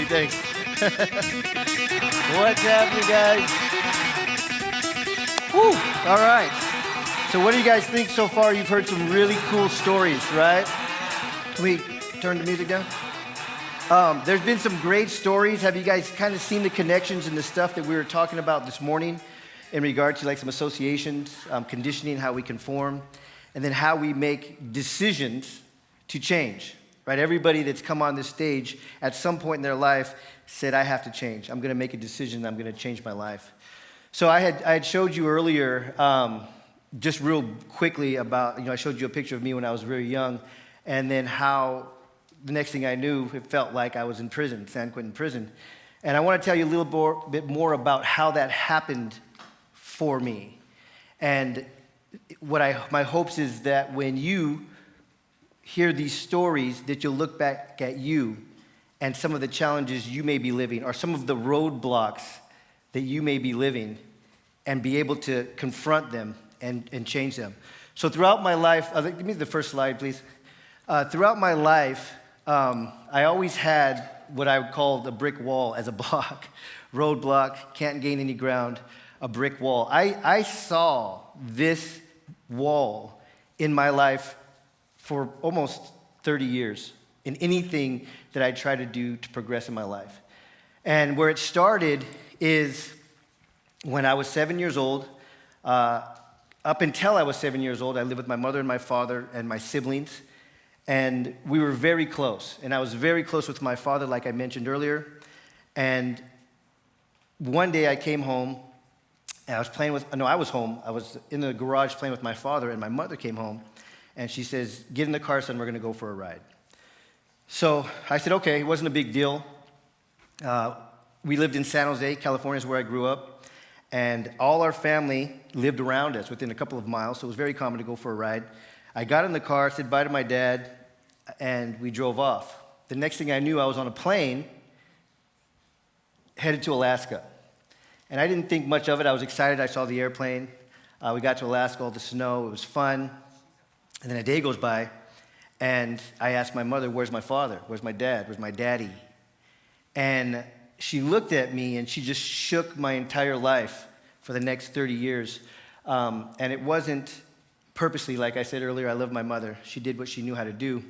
Thanks. What's happening, guys? Woo! All right. So what do you guys think so far? You've heard some really cool stories, right? Can we turn the music down? There's been some great stories. Have you guys kind of seen the connections and the stuff that we were talking about this morning in regard to like some associations, conditioning, how we conform, and then how we make decisions to change, right? Everybody that's come on this stage at some point in their life said, I have to change. I'm going to make a decision. I'm going to change my life. So I had showed you earlier, just real quickly about, I showed you a picture of me when I was very young, and then how the next thing I knew, it felt like I was in prison, San Quentin prison. And I want to tell you a little bit more about how that happened for me. And my hopes is that when you hear these stories, that you'll look back at you and some of the challenges you may be living, or some of the roadblocks that you may be living, and be able to confront them and change them. So throughout my life, give me the first slide, please. Throughout my life, I always had what I would call the brick wall as a block. Roadblock, can't gain any ground, a brick wall. I saw this wall in my life for almost 30 years in anything that I tried to do to progress in my life. And where it started is when I was 7 years old. Up until I was 7 years old, I lived with my mother and my father and my siblings. And we were very close. And I was very close with my father, like I mentioned earlier. And one day I came home, and I was home. I was in the garage playing with my father, and my mother came home. And she says, get in the car, son, we're going to go for a ride. So I said, okay, it wasn't a big deal. We lived in San Jose, California is where I grew up. And all our family lived around us within a couple of miles, so it was very common to go for a ride. I got in the car, said bye to my dad, and we drove off. The next thing I knew, I was on a plane headed to Alaska. And I didn't think much of it. I was excited. I saw the airplane. We got to Alaska, all the snow. It was fun. And then a day goes by, and I asked my mother, where's my father? Where's my dad? Where's my daddy? And she looked at me, and she just shook my entire life for the next 30 years. And it wasn't purposely, like I said earlier, I love my mother. She did what she knew how to do.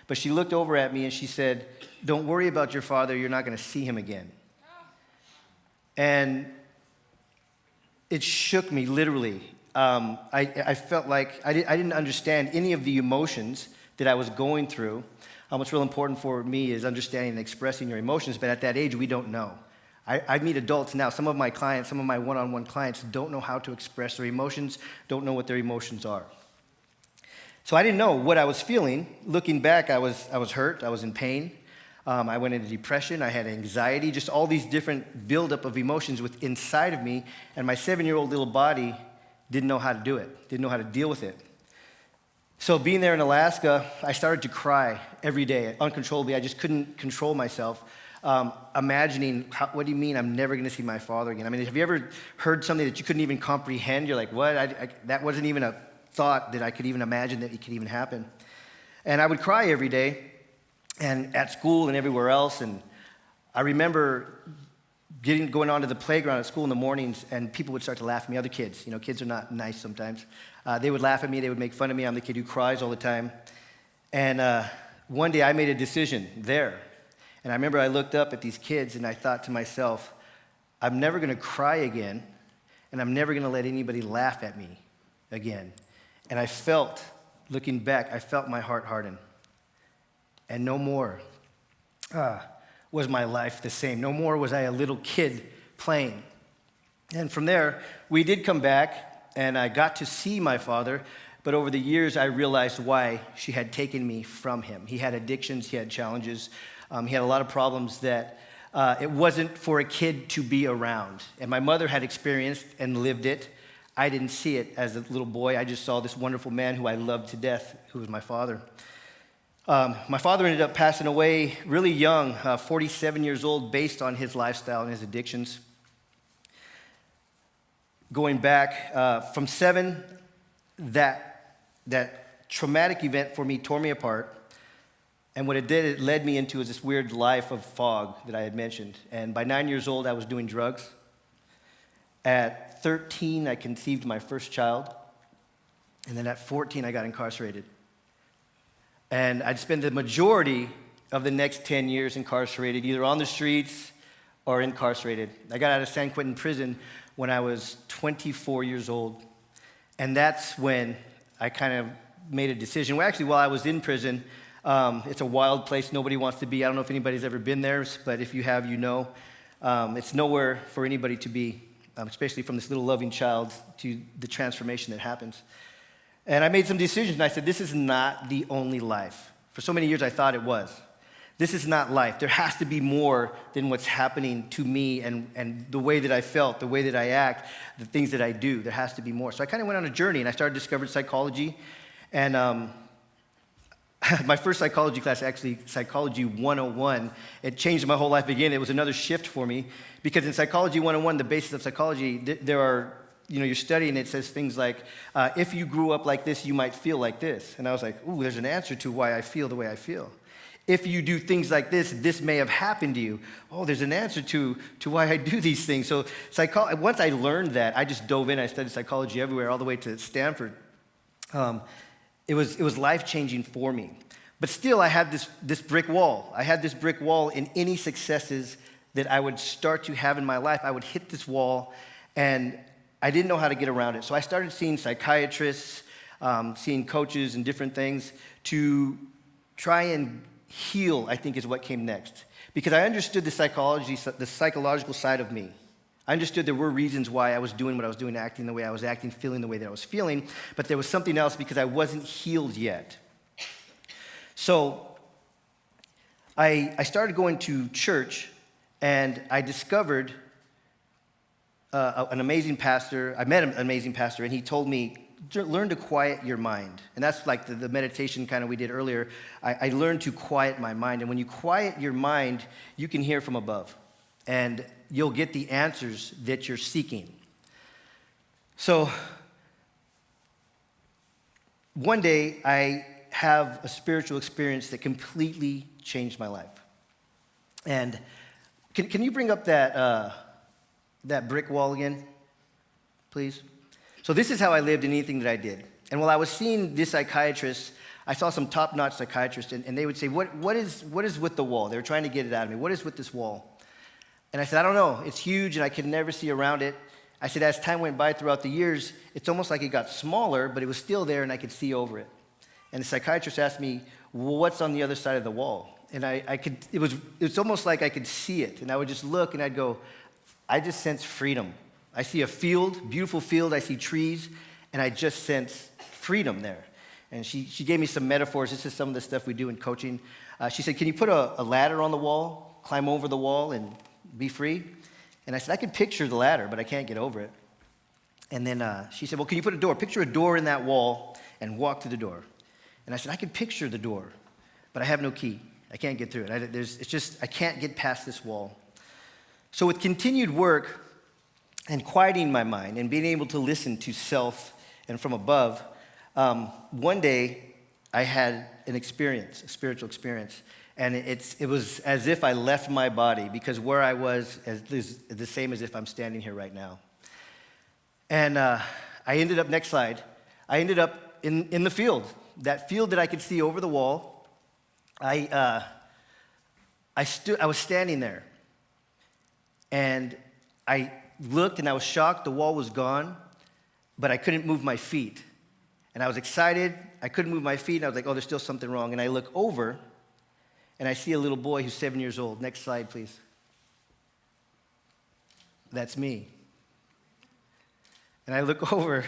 But she looked over at me, and she said, don't worry about your father. You're not going to see him again. And it shook me, literally. I felt like I didn't understand any of the emotions that I was going through. What's real important for me is understanding and expressing your emotions, but at that age, we don't know. I meet adults now. Some of my clients, some of my one-on-one clients don't know how to express their emotions, don't know what their emotions are. So I didn't know what I was feeling. Looking back, I was hurt, I was in pain. I went into depression, I had anxiety, just all these different buildup of emotions inside of me, and my 7-year-old little body didn't know how to do it, didn't know how to deal with it. So being there in Alaska, I started to cry every day, uncontrollably. I just couldn't control myself, imagining, what do you mean I'm never going to see my father again? I mean, have you ever heard something that you couldn't even comprehend? You're like, what? That wasn't even a thought that I could even imagine that it could even happen. And I would cry every day, and at school and everywhere else. And I remember going onto the playground at school in the mornings, and people would start to laugh at me, other kids. Kids are not nice sometimes. They would laugh at me. They would make fun of me. I'm the kid who cries all the time. And one day I made a decision there. And I remember I looked up at these kids, and I thought to myself, I'm never going to cry again, and I'm never going to let anybody laugh at me again. And I felt, looking back, I felt my heart harden. And no more was my life the same. No more was I a little kid playing. And from there, we did come back, and I got to see my father, but over the years, I realized why she had taken me from him. He had addictions, he had challenges, he had a lot of problems that it wasn't for a kid to be around. And my mother had experienced and lived it. I didn't see it as a little boy. I just saw this wonderful man who I loved to death, who was my father. My father ended up passing away really young, 47 years old, based on his lifestyle and his addictions. Going back from 7, that traumatic event for me tore me apart. And what it did, it led me into this weird life of fog that I had mentioned. And by 9 years old, I was doing drugs. At 13, I conceived my first child. And then at 14, I got incarcerated. And I'd spend the majority of the next 10 years incarcerated, either on the streets or incarcerated. I got out of San Quentin prison when I was 24 years old. And that's when I kind of made a decision. Well, actually, while I was in prison, it's a wild place nobody wants to be. I don't know if anybody's ever been there, but if you have, you know. It's nowhere for anybody to be, especially from this little loving child to the transformation that happens. And I made some decisions, and I said, this is not the only life. For so many years, I thought it was. This is not life. There has to be more than what's happening to me and the way that I felt, the way that I act, the things that I do. There has to be more. So I kind of went on a journey, and I started discovering psychology. And my first psychology class, actually, Psychology 101, it changed my whole life again. It was another shift for me, because in Psychology 101, the basis of psychology, there are, you're studying, it says things like, if you grew up like this, you might feel like this. And I was like, ooh, there's an answer to why I feel the way I feel. If you do things like this may have happened to you. Oh, there's an answer to why I do these things. So once I learned that, I just dove in. I studied psychology everywhere, all the way to Stanford. It was life-changing for me. But still, I had this brick wall. I had this brick wall in any successes that I would start to have in my life. I would hit this wall, and I didn't know how to get around it. So I started seeing psychiatrists, seeing coaches and different things to try and heal, I think, is what came next. Because I understood the psychological side of me. I understood there were reasons why I was doing what I was doing, acting the way I was acting, feeling the way that I was feeling, but there was something else because I wasn't healed yet. So I started going to church, and I discovered an amazing pastor. I met an amazing pastor, and he told me, learn to quiet your mind. And that's like the meditation kind of we did earlier. I learned to quiet my mind. And when you quiet your mind, you can hear from above. And you'll get the answers that you're seeking. So one day, I have a spiritual experience that completely changed my life. And can you bring up that brick wall again, please? So this is how I lived in anything that I did. And while I was seeing this psychiatrist, I saw some top-notch psychiatrists, and they would say, what is with the wall? They were trying to get it out of me. What is with this wall? And I said, I don't know. It's huge, and I could never see around it. I said, as time went by throughout the years, it's almost like it got smaller, but it was still there, and I could see over it. And the psychiatrist asked me, well, what's on the other side of the wall? And it's almost like I could see it. And I would just look, and I'd go, I just sense freedom. I see a field, beautiful field. I see trees, and I just sense freedom there. And she gave me some metaphors. This is some of the stuff we do in coaching. She said, can you put a ladder on the wall, climb over the wall, and be free? And I said, I could picture the ladder, but I can't get over it. And then she said, well, can you put a door? Picture a door in that wall and walk to the door. And I said, I could picture the door, but I have no key. I can't get through it. I can't get past this wall. So with continued work and quieting my mind and being able to listen to self and from above, one day I had an experience, a spiritual experience. And it was as if I left my body, because where I was is the same as if I'm standing here right now. And I ended up, next slide, I ended up in the field, that field that I could see over the wall. I was standing there, and I looked, and I was shocked. The wall was gone, but I couldn't move my feet. And I was excited. I couldn't move my feet, and I was like, oh, there's still something wrong. And I look over, and I see a little boy who's 7 years old. Next slide, please. That's me. And I look over.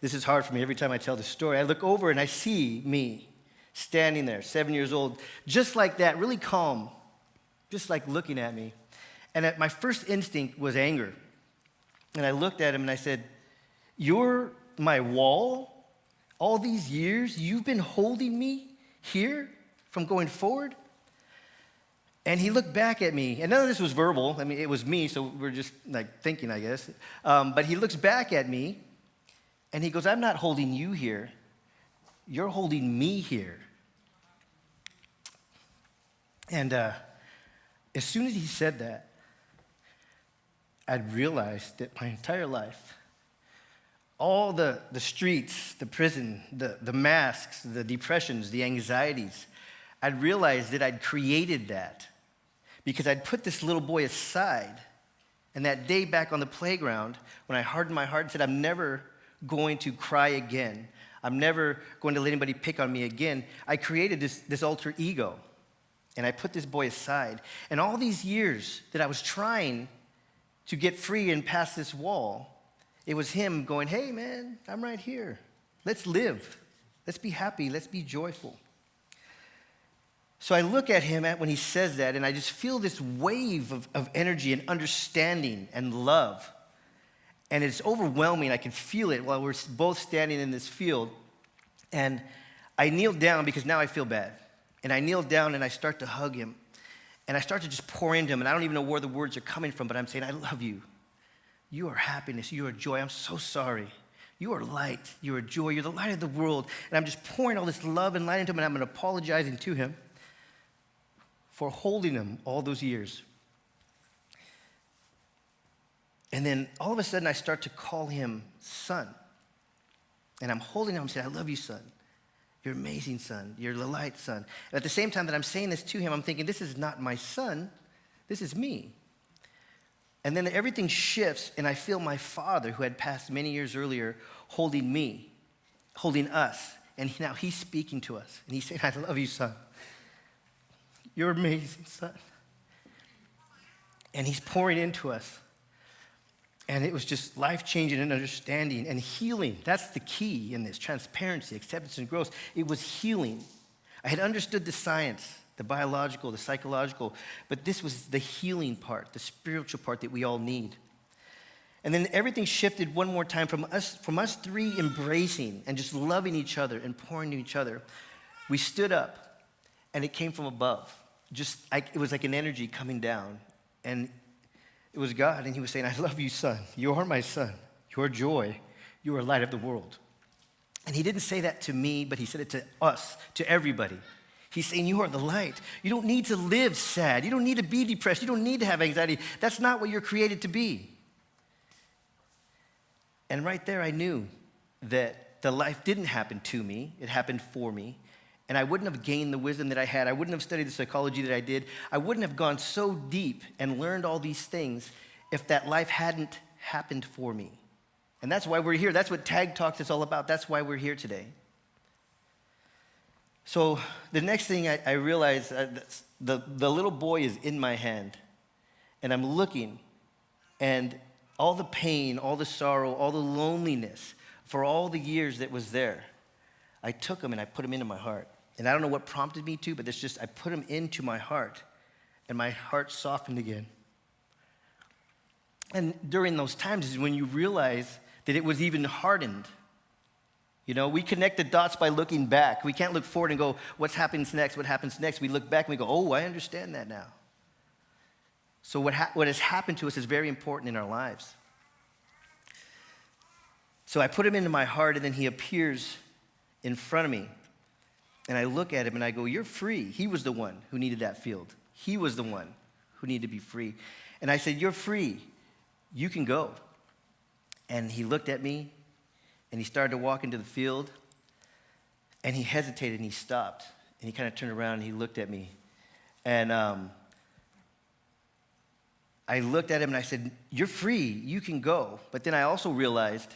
This is hard for me every time I tell this story. I look over, and I see me standing there, 7 years old, just like that, really calm, just like looking at me. And my first instinct was anger. And I looked at him, and I said, you're my wall? All these years, you've been holding me here from going forward? And he looked back at me, and none of this was verbal. I mean, it was me, so we're just like thinking, I guess. But he looks back at me, and he goes, I'm not holding you here. You're holding me here. And as soon as he said that, I'd realized that my entire life, all the streets, the prison, the masks, the depressions, the anxieties, I'd realized that I'd created that because I'd put this little boy aside. And that day back on the playground, when I hardened my heart and said, I'm never going to cry again, I'm never going to let anybody pick on me again, I created this alter ego. And I put this boy aside. And all these years that I was trying to get free and pass this wall, it was him going, hey, man, I'm right here. Let's live. Let's be happy. Let's be joyful. So I look at him when he says that, and I just feel this wave of energy and understanding and love. And it's overwhelming. I can feel it while we're both standing in this field. And I kneel down because now I feel bad. And I kneel down and I start to hug him. And I start to just pour into him. And I don't even know where the words are coming from, but I'm saying, I love you. You are happiness. You are joy. I'm so sorry. You are light. You are joy. You're the light of the world. And I'm just pouring all this love and light into him, and I'm apologizing to him for holding him all those years. And then all of a sudden, I start to call him son. And I'm holding him and saying, I love you, son. You're amazing, son. You're the light, son. And at the same time that I'm saying this to him, I'm thinking, this is not my son. This is me. And then everything shifts, and I feel my father, who had passed many years earlier, holding me, holding us. And now he's speaking to us. And he's saying, I love you, son. You're amazing, son. And he's pouring into us. And it was just life-changing and understanding and healing. That's the key in this, transparency, acceptance, and growth. It was healing. I had understood the science, the biological, the psychological, but this was the healing part, the spiritual part that we all need. And then everything shifted one more time from us three embracing and just loving each other and pouring to each other. We stood up, and it came from above. It was like an energy coming down, and it was God, and he was saying, I love you, son. You are my son. You are joy. You are light of the world. And he didn't say that to me, but he said it to us, to everybody. He's saying, you are the light. You don't need to live sad. You don't need to be depressed. You don't need to have anxiety. That's not what you're created to be. And right there, I knew that the life didn't happen to me. It happened for me. And I wouldn't have gained the wisdom that I had. I wouldn't have studied the psychology that I did. I wouldn't have gone so deep and learned all these things if that life hadn't happened for me. And that's why we're here. That's what Tag Talks is all about. That's why we're here today. So the next thing I realized, the little boy is in my hand. And I'm looking. And all the pain, all the sorrow, all the loneliness for all the years that was there, I took him and I put him into my heart. And I don't know what prompted me to, but it's just I put him into my heart, and my heart softened again. And during those times is when you realize that it was even hardened. You know, we connect the dots by looking back. We can't look forward and go, what happens next? What happens next? We look back and we go, oh, I understand that now. So what has happened to us is very important in our lives. So I put him into my heart, and then he appears in front of me. And I look at him and I go, you're free. He was the one who needed that field. He was the one who needed to be free. And I said, you're free. You can go. And he looked at me, and he started to walk into the field, and he hesitated and he stopped. And he kind of turned around and he looked at me. And I looked at him and I said, you're free. You can go. But then I also realized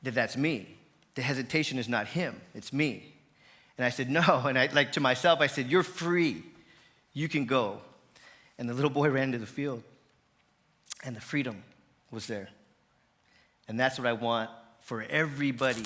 that that's me. The hesitation is not him. It's me. And I said, no. And to myself, I said, you're free. You can go. And the little boy ran to the field. And the freedom was there. And that's what I want for everybody